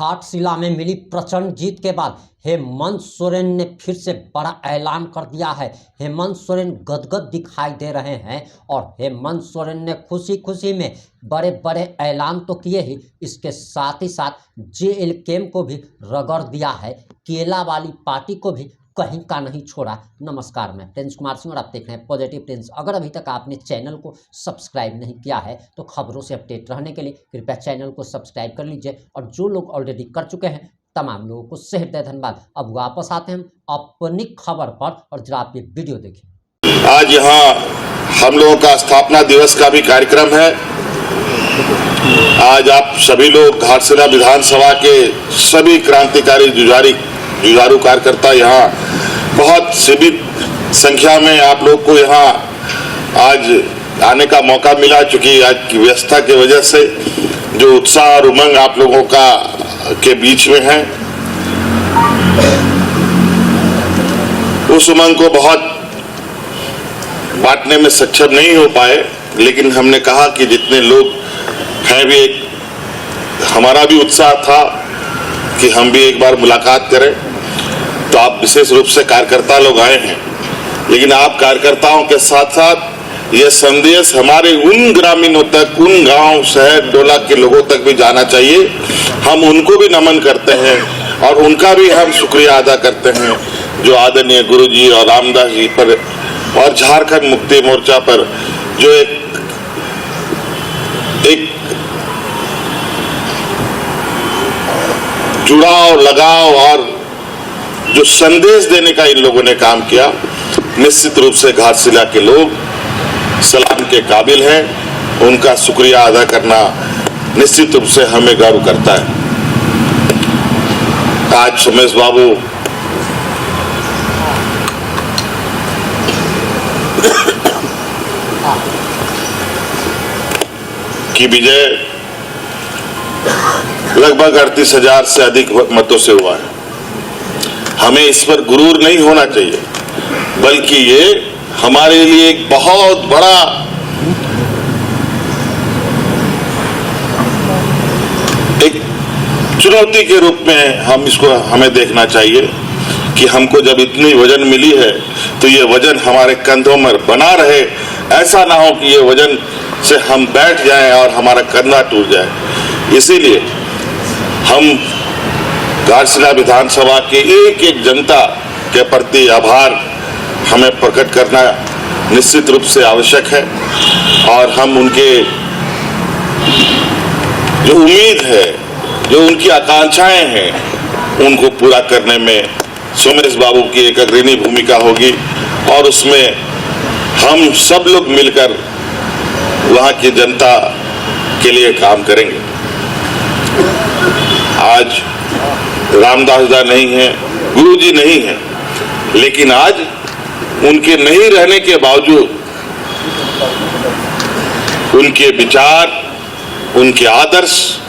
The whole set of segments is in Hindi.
घाटशिला में मिली प्रचंड जीत के बाद हेमंत सोरेन ने फिर से बड़ा ऐलान कर दिया है। हेमंत सोरेन गदगद दिखाई दे रहे हैं और हेमंत सोरेन ने खुशी खुशी में बड़े बड़े ऐलान तो किए ही, इसके साथ ही साथ JLK को भी रगड़ दिया है, केला वाली पार्टी को भी कहीं का नहीं छोड़ा। नमस्कार, मैं प्रिंस कुमार सिंह और आप देख रहे हैं पॉजिटिव प्रिंस। अगर अभी तक आपने चैनल को सब्सक्राइब नहीं किया है तो खबरों से अपडेट रहने के लिए कृपया चैनल को सब्सक्राइब कर लीजिए, और जो लोग ऑलरेडी कर चुके हैं तमाम लोगों को सहृदय धन्यवाद। अब वापस आते हैं हम अपनी खबर पर, और जरा आप ये वीडियो देखिए। आज यहाँ हम लोगों का स्थापना दिवस का भी कार्यक्रम है। आज आप सभी लोग घाटशिला विधानसभा के सभी क्रांतिकारी जुझारू कार्यकर्ता यहाँ बहुत सीमित संख्या में आप लोग को यहाँ आज आने का मौका मिला, चूंकि आज की व्यवस्था की वजह से जो उत्साह और उमंग आप लोगों का के बीच में है, उस उमंग को बहुत बांटने में सक्षम नहीं हो पाए, लेकिन हमने कहा कि जितने लोग हैं भी हमारा भी उत्साह था कि हम भी एक बार मुलाकात करें। तो आप विशेष रूप से कार्यकर्ता लोग आए हैं, लेकिन आप कार्यकर्ताओं के साथ साथ ये संदेश हमारे उन ग्रामीणों तक, उन गांव शहर डोला के लोगों तक भी जाना चाहिए। हम उनको भी नमन करते हैं और उनका भी हम शुक्रिया अदा करते हैं, जो आदरणीय गुरुजी और रामदास जी पर और झारखंड मुक्ति मोर्चा पर जो एक जुड़ाव, लगाव और जो संदेश देने का इन लोगों ने काम किया, निश्चित रूप से घाटशिला के लोग सलाम के काबिल हैं। उनका शुक्रिया अदा करना निश्चित रूप से हमें गर्व करता है। आज सोमेश बाबू की विजय लगभग 38,000 से अधिक मतों से हुआ है। हमें इस पर गुरूर नहीं होना चाहिए, बल्कि ये हमारे लिए एक बहुत बड़ा एक चुनौती के रूप में हमें देखना चाहिए कि हमको जब इतनी वजन मिली है तो ये वजन हमारे कंधों में बना रहे। ऐसा ना हो कि ये वजन से हम बैठ जाएं और हमारा कंधा टूट जाए। इसीलिए हम घाटशिला विधानसभा के एक एक जनता के प्रति आभार हमें प्रकट करना निश्चित रूप से आवश्यक है, और हम उनके जो उम्मीद है, जो उनकी आकांक्षाएं हैं, उनको पूरा करने में सोमेश बाबू की एक अग्रणी भूमिका होगी, और उसमें हम सब लोग मिलकर वहां की जनता के लिए काम करेंगे। आज रामदास दा नहीं है, गुरुजी नहीं है, लेकिन आज उनके नहीं रहने के बावजूद उनके विचार, उनके आदर्श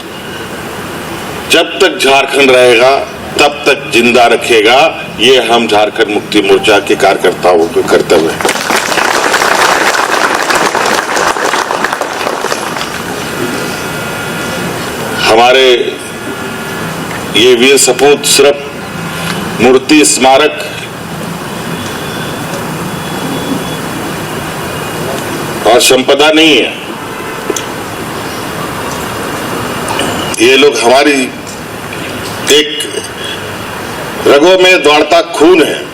जब तक झारखंड रहेगा तब तक जिंदा रखेगा। ये हम झारखंड मुक्ति मोर्चा के कार्यकर्ताओं का कर्तव्य है। हमारे ये वीर सपूत सिर्फ मूर्ति, स्मारक और संपदा नहीं है। ये लोग हमारी एक रगों में दौड़ता खून है।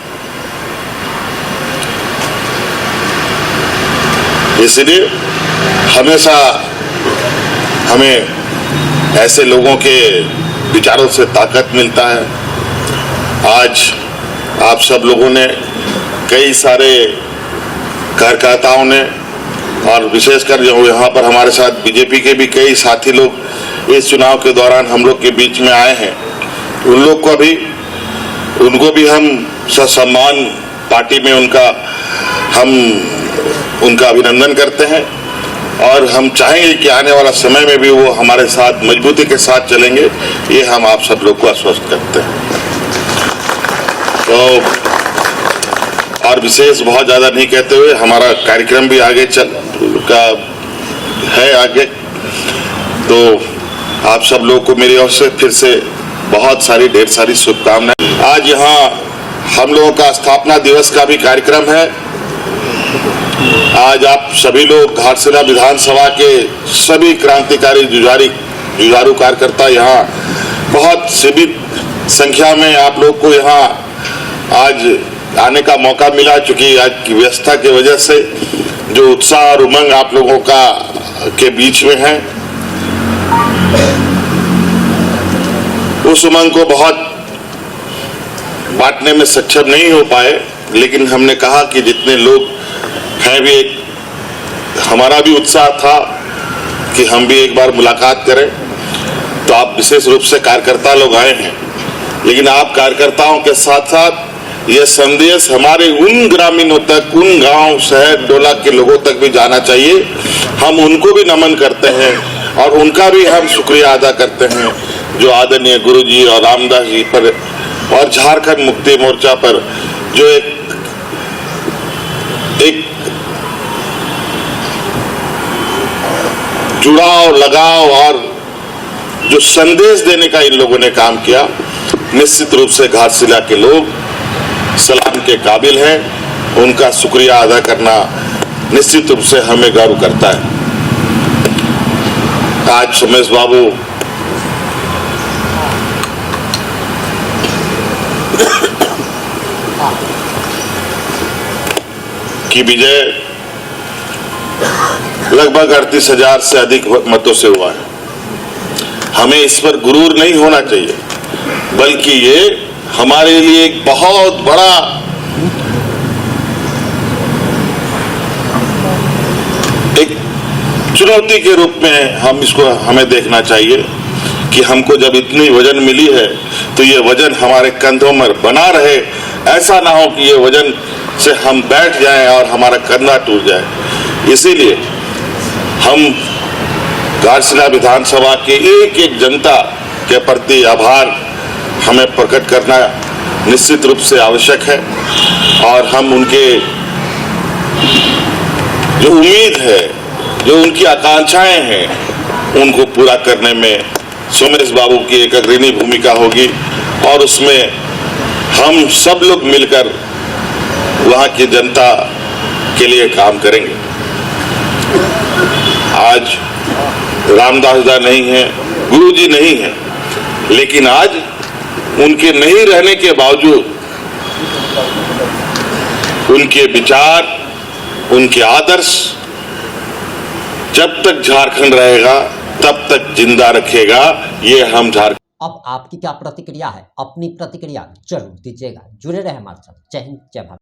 इसलिए हमेशा हमें ऐसे लोगों के विचारों से ताकत मिलता है। आज आप सब लोगों ने, कई सारे कार्यकर्ताओं ने, और विशेषकर जो यहाँ पर हमारे साथ बीजेपी के भी कई साथी लोग इस चुनाव के दौरान हम लोग के बीच में आए हैं, उनको भी हम ससम्मान पार्टी में उनका अभिनंदन करते हैं, और हम चाहेंगे कि आने वाला समय में भी वो हमारे साथ मजबूती के साथ चलेंगे। ये हम आप सब लोग को आश्वस्त करते हैं। तो और विशेष बहुत ज्यादा नहीं कहते हुए, हमारा कार्यक्रम भी आगे है आगे, तो आप सब लोगों को मेरी ओर से फिर से बहुत सारी ढेर सारी शुभकामनाएं। आज यहाँ हम लोगों का स्थापना दिवस का भी कार्यक्रम है। आज आप सभी लोग घाटशिला विधानसभा के सभी क्रांतिकारी जुझारू कार्यकर्ता यहाँ बहुत सीमित संख्या में आप लोग को यहाँ आज आने का मौका मिला, चूंकि आज की व्यवस्था की वजह से जो उत्साह और उमंग आप लोगों का के बीच में है, उस उमंग को बहुत बांटने में सक्षम नहीं हो पाए। लेकिन हमने कहा कि जितने लोग हैं भी हमारा भी उत्साह था कि हम भी एक बार मुलाकात करें। तो आप विशेष रूप से कार्यकर्ता लोग आए हैं, लेकिन आप कार्यकर्ताओं के साथ साथ यह संदेश हमारे उन ग्रामीणों तक, उन गांव, शहर, टोला के लोगों तक भी जाना चाहिए। हम उनको भी नमन करते हैं और उनका भी हम शुक्रिया अदा करते हैं, जो आदरणीय गुरुजी और रामदास जी पर और झारखंड मुक्ति मोर्चा पर जो एक जुड़ाव, लगाव और जो संदेश देने का इन लोगों ने काम किया, निश्चित रूप से घाटशिला के लोग सलाम के काबिल हैं। उनका शुक्रिया अदा करना निश्चित रूप से हमें गर्व करता है। आज सोमेश बाबू की विजय लगभग 38,000 से अधिक मतों से हुआ है। हमें इस पर गुरूर नहीं होना चाहिए, बल्कि ये हमारे लिए एक बहुत बड़ा एक चुनौती के रूप में हमें देखना चाहिए कि हमको जब इतनी वजन मिली है तो ये वजन हमारे कंधों में बना रहे। ऐसा ना हो कि ये वजन से हम बैठ जाएं और हमारा कंधा टूट जाए। इसीलिए हम घाटशिला विधानसभा के एक एक जनता के प्रति आभार हमें प्रकट करना निश्चित रूप से आवश्यक है और हम उनके जो उम्मीद है, जो उनकी आकांक्षाएं हैं, उनको पूरा करने में सोमेश बाबू की एक अग्रणी भूमिका होगी और उसमें हम सब लोग मिलकर वहां की जनता के लिए काम करेंगे। आज रामदास जी नहीं है, गुरुजी नहीं है, लेकिन आज उनके नहीं रहने के बावजूद उनके विचार, उनके आदर्श जब तक झारखंड रहेगा तब तक जिंदा रखेगा। ये हम झारखंड। अब आपकी क्या प्रतिक्रिया है? अपनी प्रतिक्रिया जरूर दीजिएगा। जुड़े रहे हमारे साथ। जय हिंद, जय भारत।